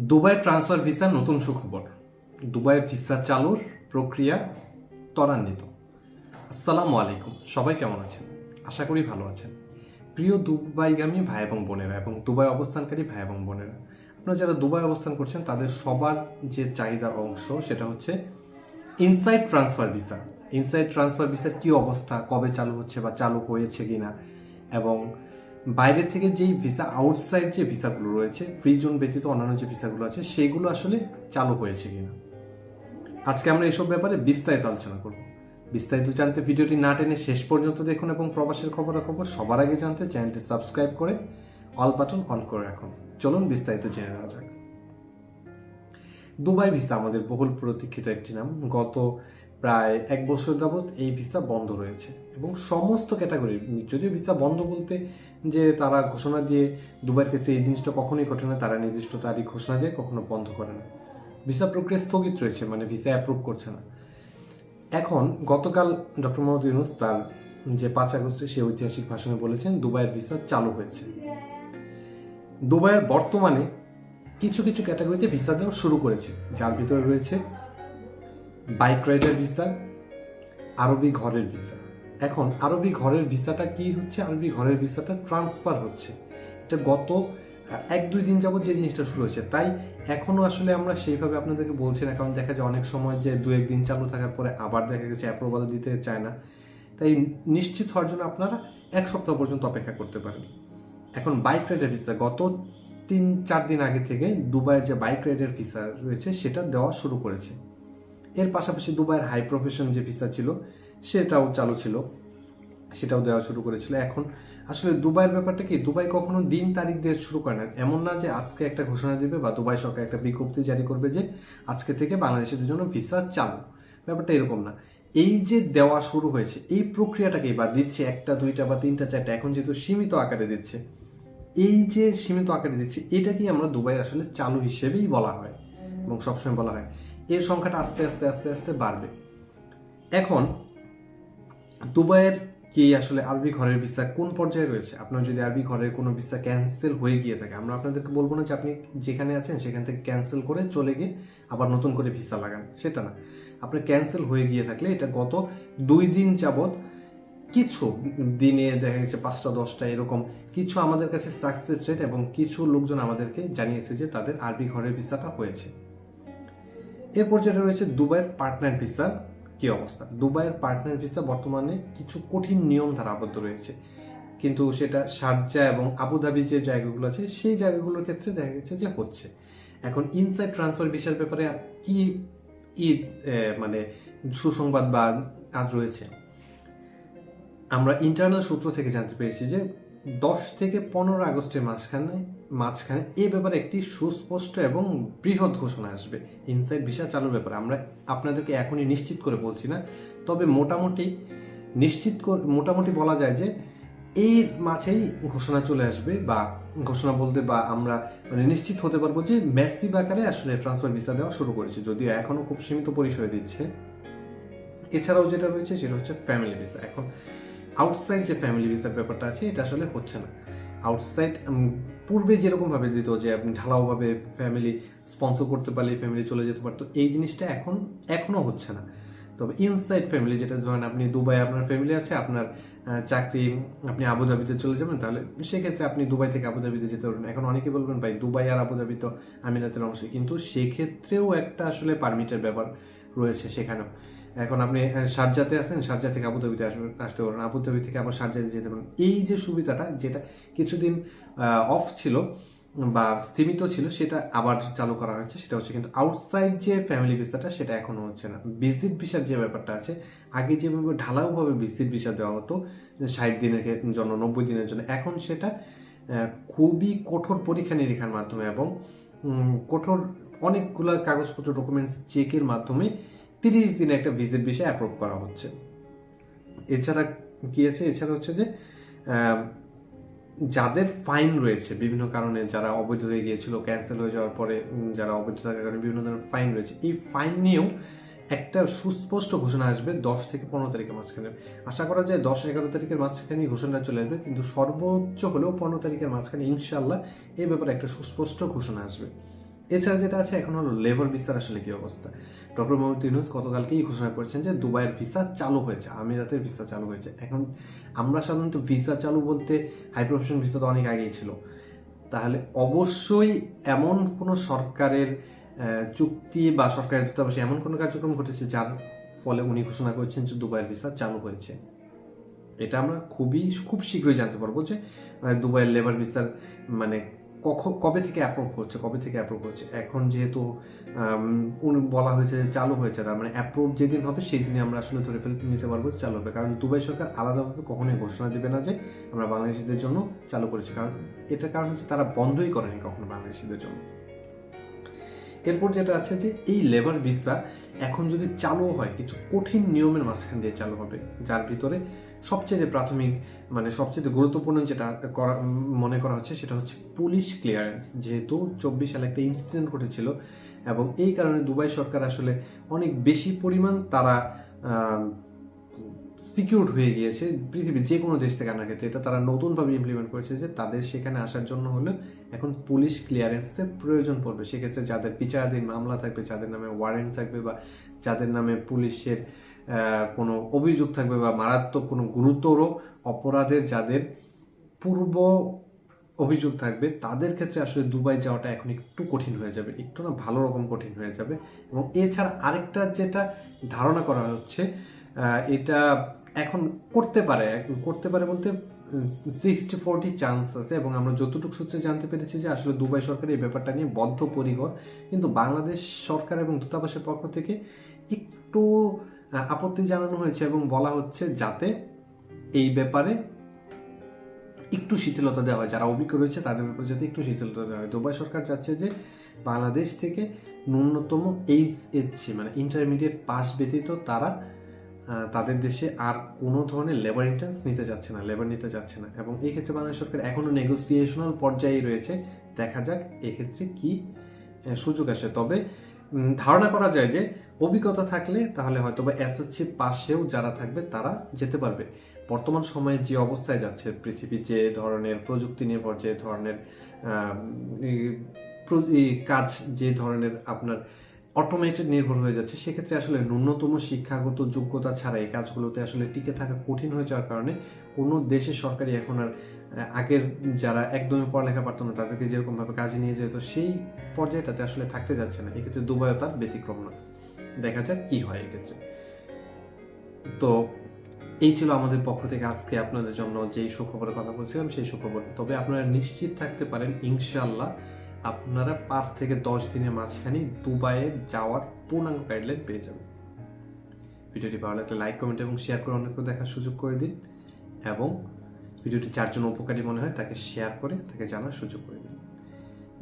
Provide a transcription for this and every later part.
Dubai transfer ভিসার নতুন সুখবর। দুবাই ভিসা চালুর প্রক্রিয়া ত্বরান্বিত। আসসালামু আলাইকুম, সবাই কেমন আছেন? আশা করি ভালো আছেন। প্রিয় দুবাইগামী ভাই এবং বোনেরা এবং দুবাই অবস্থানকারী ভাই এবং বোনেরা, আপনারা যারা দুবাই অবস্থান করছেন তাদের সবার যে চাহিদার অংশ সেটা হচ্ছে inside transfer visa. Inside transfer ভিসার কী অবস্থা, কবে চালু হচ্ছে বা চালু হয়েছে কিনা, এবং বাইরে থেকে যেই ভিসা, আউটসাইড যে ভিসাগুলো রয়েছে, ফ্রি জোন ব্যতীত অন্যান্য যে ভিসাগুলো আছে সেগুলো আসলে চালু হয়েছে কিনা, আজকে আমরা এসব ব্যাপারে বিস্তারিত আলোচনা করব। বিস্তারিত জানতে ভিডিওটি না টেনে শেষ পর্যন্ত দেখুন এবং প্রবাসের খবরাখবর সবার আগে জানতে চ্যানেলটি সাবস্ক্রাইব করে অল বাটন অন করে রাখুন। চলুন বিস্তারিত জেনে নেওয়া যাক। দুবাই ভিসা আমাদের বহুল প্রতীক্ষিত একটি নাম। গত প্রায় 1 বছর যাবৎ এই ভিসা বন্ধ রয়েছে এবং সমস্ত ক্যাটাগরি, যদিও ভিসা বন্ধ বলতে যে তারা ঘোষণা দিয়ে, দুবাইয়ের ক্ষেত্রে এই জিনিসটা কখনোই ঘটে না, তারা নির্দিষ্ট তারিখ ঘোষণা দিয়ে কখনো বন্ধ করে না। ভিসা প্রক্রিয়া স্থগিত রয়েছে, মানে ভিসা অ্যাপ্রুভ করছে না। এখন গতকাল ডক্টর মোহাম্মদ ইউনূস তার যে 5 আগস্টে সে ঐতিহাসিক ভাষণে বলেছেন দুবাইয়ের ভিসা চালু হয়েছে। দুবাইয়ের বর্তমানে কিছু কিছু ক্যাটাগরিতে ভিসা দেওয়া শুরু করেছে, যার ভিতরে রয়েছে বাইক রাইডার ভিসা, আরবি ঘরের ভিসা। এখন আরবি ঘরের ভিসাটা কি হচ্ছে, আরবি ঘরের ভিসাটা ট্রান্সফার হচ্ছে। এটা গত 1-2 দিন যাবত যে জিনিসটা শুরু হয়েছে, তাই এখনও আসলে আমরা সেইভাবে আপনাদেরকে বলছি না, কারণ দেখা যায় অনেক সময় যে 2-1 দিন চালু থাকার পরে আবার দেখা গেছে অ্যাপ্রুভাল দিতে চায় না। তাই নিশ্চিত হওয়ার জন্য আপনারা 1 সপ্তাহ পর্যন্ত অপেক্ষা করতে পারেন। এখন বাইক রাইডার ভিসা গত 3-4 দিন আগে থেকে দুবাইয়ের যে বাইক রাইডার ভিসা রয়েছে সেটা দেওয়া শুরু করেছে। এর পাশাপাশি দুবাইয়ের হাই প্রফেশন যে ভিসা ছিল সেটাও চালু ছিল, সেটাও দেওয়া শুরু করেছিল। এখন আসলে দুবাইয়ের ব্যাপারটা কি, দুবাই কখনো দিন তারিখ দিয়ে শুরু করে না। এমন না যে আজকে একটা ঘোষণা দেবে বা দুবাই সরকার একটা বিজ্ঞপ্তি জারি করবে যে আজকে থেকে বাংলাদেশের জন্য ভিসা চালু, ব্যাপারটা এরকম না। এই যে দেওয়া শুরু হয়েছে, এই প্রক্রিয়াটাকেই বা দিচ্ছে 1টা 2টা বা 3টা 4টা, এখন যেহেতু সীমিত আকারে দিচ্ছে, এই যে সীমিত আকারে দিচ্ছে এটাকেই আমরা দুবাই আসলে চালু হিসেবেই বলা হয় এবং সবসময় বলা হয়। এর সংখ্যাটা আস্তে আস্তে আস্তে আস্তে বাড়বে। এখন দুবাইয়ের কি আসলে আরবি ঘরের ভিসা কোন পর্যায়ে রয়েছে? আপনার যদি আরবি ঘরের কোনো ভিসা ক্যান্সেল হয়ে গিয়ে থাকে, আমরা আপনাদেরকে বলবো না যে আপনি যেখানে আছেন সেখান থেকে ক্যান্সেল করে চলে গিয়ে আবার নতুন করে ভিসা লাগান, সেটা না। আপনার ক্যান্সেল হয়ে গিয়ে থাকলে এটা গত 2 দিন যাবৎ কিছু দিনে দেখা গেছে 5টা 10টা এরকম কিছু আমাদের কাছে সাকসেস রেট, এবং কিছু লোকজন আমাদেরকে জানিয়েছে যে তাদের আরবি ঘরের ভিসাটা হয়েছে। এরপর যেটা রয়েছে দুবাইয়ের পার্টনার ভিসার কি অবস্থা। দুবাইয়ের পার্টনার ভিসা বর্তমানে কিছু কঠিন নিয়ম দ্বারা আবদ্ধ রয়েছে, কিন্তু সেটা শারজাহ এবং আবুধাবি যে জায়গাগুলো আছে সেই জায়গাগুলোর ক্ষেত্রে দেখা গেছে যে হচ্ছে। এখন ইনসাইড ট্রান্সফার ভিসার ব্যাপারে কি মানে সুসংবাদ বা কাজ রয়েছে, আমরা ইন্টারনাল সূত্র থেকে জানতে পেরেছি যে 10 থেকে 15 আগস্টের মাঝখানে এই ব্যাপারে একটি সুস্পষ্ট এবং বৃহৎ ঘোষণা আসবে ইনসাইড ভিসা চালুর ব্যাপারে। আমরা আপনাদেরকে এখনই নিশ্চিত করে বলছি না, তবে মোটামুটি বলা যায় যে এই মাঝেই ঘোষণা চলে আসবে, বা ঘোষণা বলতে বা আমরা মানে নিশ্চিত হতে পারবো যে ম্যাসিভ আকারে আসলে ট্রান্সফার ভিসা দেওয়া শুরু করেছে, যদিও এখনো খুব সীমিত পরিসরে দিচ্ছে। এছাড়াও যেটা রয়েছে সেটা হচ্ছে ফ্যামিলি ভিসা। এখন আউটসাইড যে ফ্যামিলি ভিসার ব্যাপারটা আছে এটা আসলে হচ্ছে না। আউটসাইড পূর্বে যেরকমভাবে দিত যে আপনি ঢালাওভাবে ফ্যামিলি স্পন্সর করতে পারলে ফ্যামিলি চলে যেতে পারতো, এই জিনিসটা এখনও হচ্ছে না। তবে ইনসাইড ফ্যামিলি, যেটা ধরেন আপনি দুবাই আপনার ফ্যামিলি আছে, আপনার চাকরি, আপনি আবুধাবিতে চলে যাবেন, তাহলে সেক্ষেত্রে আপনি দুবাই থেকে আবুধাবিতে যেতে পারবেন। এখন অনেকে বলবেন ভাই দুবাই আর আবুধাবি তো আমিরাতের অংশ, কিন্তু সেক্ষেত্রেও একটা আসলে পারমিটের ব্যাপার রয়েছে সেখানেও। এখন আপনি শারজাতে আছেন, শারজাহ থেকে আবুধাবিতে আসতে পারেন, আবুধাবি থেকে আবার শারজাতে যেতে পারেন। এই যে সুবিধাটা, যেটা কিছুদিন অফ ছিল বা স্থিমিত ছিল, সেটা আবার চালু করা হয়েছে। সেটা হচ্ছে কিন্তু আউটসাইড যে ফ্যামিলি ভিসাটা সেটা এখনো হচ্ছে না। ভিজিট ভিসার যে ব্যাপারটা আছে, আগে যেভাবে ঢালাওভাবে ভিজিট ভিসা দেওয়া হতো 60 দিনের জন্য, 90 দিনের জন্য, এখন সেটা খুবই কঠোর পরীক্ষা নিরীক্ষার মাধ্যমে এবং কঠোর অনেকগুলো কাগজপত্র ডকুমেন্টস চেকের মাধ্যমে 30 দিনে একটা ভিজিট ভিসা অ্যাপ্রুভ করা হচ্ছে। এছাড়া কি আছে, এছাড়া হচ্ছে যে যাদের ফাইন রয়েছে বিভিন্ন কারণে, যারা অবৈধ হয়ে গিয়েছিল ক্যান্সেল হয়ে যাওয়ার পরে, যারা অবৈধ থাকার কারণে বিভিন্ন ধরনের ফাইন রয়েছে, এই ফাইন নিয়েও একটা সুস্পষ্ট ঘোষণা আসবে 10 থেকে 15 তারিখের মাঝখানে। আশা করা যায় 10-11 তারিখের মাঝখানে ঘোষণা চলে আসবে, কিন্তু সর্বোচ্চ হলেও 15 তারিখের মাঝখানে ইনশাআল্লাহ এই ব্যাপারে একটা সুস্পষ্ট ঘোষণা আসবে। এছাড়া যেটা আছে এখন হলো লেবার ভিসার আসলে কি অবস্থা। ডক্টর মোহাম্মদ ইউনূস গতকালকেই ঘোষণা করেছেন যে দুবাইয়ের ভিসা চালু হয়েছে, আমিরাতের ভিসা চালু হয়েছে। এখন আমরা সাধারণত ভিসা চালু বলতে হাই প্রফেশন ভিসা তো অনেক আগেই ছিল, তাহলে অবশ্যই এমন কোনো সরকারের চুক্তি বা সরকারের দূতাবাসে এমন কোনো কার্যক্রম ঘটেছে যার ফলে উনি ঘোষণা করেছেন যে দুবাইয়ের ভিসা চালু হয়েছে। এটা আমরা খুব শীঘ্রই জানতে পারবো যে দুবাইয়ের লেবার ভিসার মানে কবে থেকে অ্যাপ্রুভ হচ্ছে। এখন যেহেতু বলা হয়েছে যে চালু হয়েছে, তার মানে অ্যাপ্রুভ যেদিন হবে সেই দিনে আমরা আসলে ধরে নিতে পারবো চালু হবে। কারণ দুবাই সরকার আলাদাভাবে কখনোই ঘোষণা দেবে না যে আমরা বাংলাদেশিদের জন্য চালু করেছি, কারণ এটার কারণ হচ্ছে তারা বন্ধই করেনি কখনো বাংলাদেশিদের জন্য। এরপর যেটা আছে যে এই লেবার ভিসা এখন যদি চালু হয় কিছু কঠিন নিয়মের মাঝখান দিয়ে চালু হবে, যার ভিতরে সবচেয়ে প্রাথমিক মানে সবচেয়ে গুরুত্বপূর্ণ যেটা মনে করা হচ্ছে সেটা হচ্ছে পুলিশ ক্লিয়ারেন্স। যেহেতু 24 সালে একটা ইনসিডেন্ট ঘটেছিল এবং এই কারণে দুবাই সরকার আসলে অনেক বেশি পরিমাণ তারা সিকিউরড হয়ে গিয়েছে পৃথিবীর যে কোনো দেশ থেকে আনার ক্ষেত্রে। এটা তারা নতুনভাবে ইমপ্লিমেন্ট করেছে যে তাদের সেখানে আসার জন্য হলে এখন পুলিশ ক্লিয়ারেন্সের প্রয়োজন পড়বে। সেক্ষেত্রে যাদের বিচারাধীন মামলা থাকবে, যাদের নামে ওয়ারেন্ট থাকবে বা যাদের নামে পুলিশের কোনো অভিযোগ থাকবে বা মারাত্মক কোনো গুরুতর অপরাধের যাদের পূর্ব অভিযোগ থাকবে, তাদের ক্ষেত্রে আসলে দুবাই যাওয়াটা এখন একটু কঠিন হয়ে যাবে, একটু না ভালো রকম কঠিন হয়ে যাবে। এবং এছাড়া আরেকটা যেটা ধারণা করা হচ্ছে, এটা এখন করতে পারে বলতে 60-40 চান্স আছে। এবং আমরা যতটুকু সূত্রে জানতে পেরেছি যে আসলে দুবাই সরকার এই ব্যাপারটা নিয়ে বদ্ধপরিকর, কিন্তু বাংলাদেশ সরকার এবং দূতাবাসের পক্ষ থেকে একটু আপত্তি জানানো হয়েছে এবং বলা হচ্ছে যাতে এই ব্যাপারে একটু শিথিলতা দেওয়া হয়, যারা অভিজ্ঞ রয়েছে তাদের ব্যাপারে যাতে একটু শিথিলতা দেওয়া হয়। দুবাই সরকার চাচ্ছে যে বাংলাদেশ থেকে ন্যূনতম HSC মানে ইন্টারমিডিয়েট পাস ব্যতীত তারা তাদের দেশে আর কোনো ধরনের লেবার ইন্টেন্স নিতে যাচ্ছে না। এবং এই ক্ষেত্রে বাংলাদেশ সরকার এখনো নেগোসিয়েশনাল পর্যায়ে রয়েছে, দেখা যাক এক্ষেত্রে কি সুযোগ আসে। তবে ধারণা করা যায় যে অভিজ্ঞতা থাকলে তাহলে হয়তো বা SSC পাশেও যারা থাকবে তারা যেতে পারবে। বর্তমান সময়ে যে অবস্থায় যাচ্ছে পৃথিবী, যে ধরনের প্রযুক্তি নির্ভর, যে ধরনের কাজ, যে ধরনের আপনার অটোমেটেড নির্ভর হয়ে যাচ্ছে, সেক্ষেত্রে আসলে ন্যূনতম শিক্ষাগত যোগ্যতা ছাড়া এই কাজগুলোতে আসলে টিকে থাকা কঠিন হয়ে যাওয়ার কারণে কোনো দেশের সরকারি এখন আর আগের যারা একদমই পড়ালেখা পারতো না তাদেরকে যেরকমভাবে কাজে নিয়ে যেত সেই পর্যায়টাতে আসলে থাকতে যাচ্ছে না। এক্ষেত্রে দুবাইও তার ব্যতিক্রম নয়, দেখা যাক কি হয় এক্ষেত্রে। তো এই ছিল আমাদের পক্ষ থেকে আজকে আপনাদের জন্য যেই সুখবরের কথা বলছিলাম সেই সুখবর। তবে আপনারা নিশ্চিত থাকতে পারেন ইনশাআল্লাহ আপনারা 5 থেকে 10 দিনের মাঝখানে দুবাইয়ে যাওয়ার পূর্ণাঙ্গ গাইডলাইন পেয়ে যাবেন। ভিডিওটি ভালো লাগলে লাইক, কমেন্ট এবং শেয়ার করে অন্যকে দেখার সুযোগ করে দিন। এবং ভিডিওটি যার জন্য উপকারী মনে হয় তাকে শেয়ার করে তাকে জানার সুযোগ করে দিন।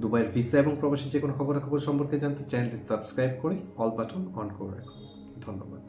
দুবাইয়ের ভিসা এবং প্রবাসী যে কোনো খবর সম্পর্কে জানতে চ্যানেলটি সাবস্ক্রাইব করে অল বাটন অন করে রাখুন। ধন্যবাদ।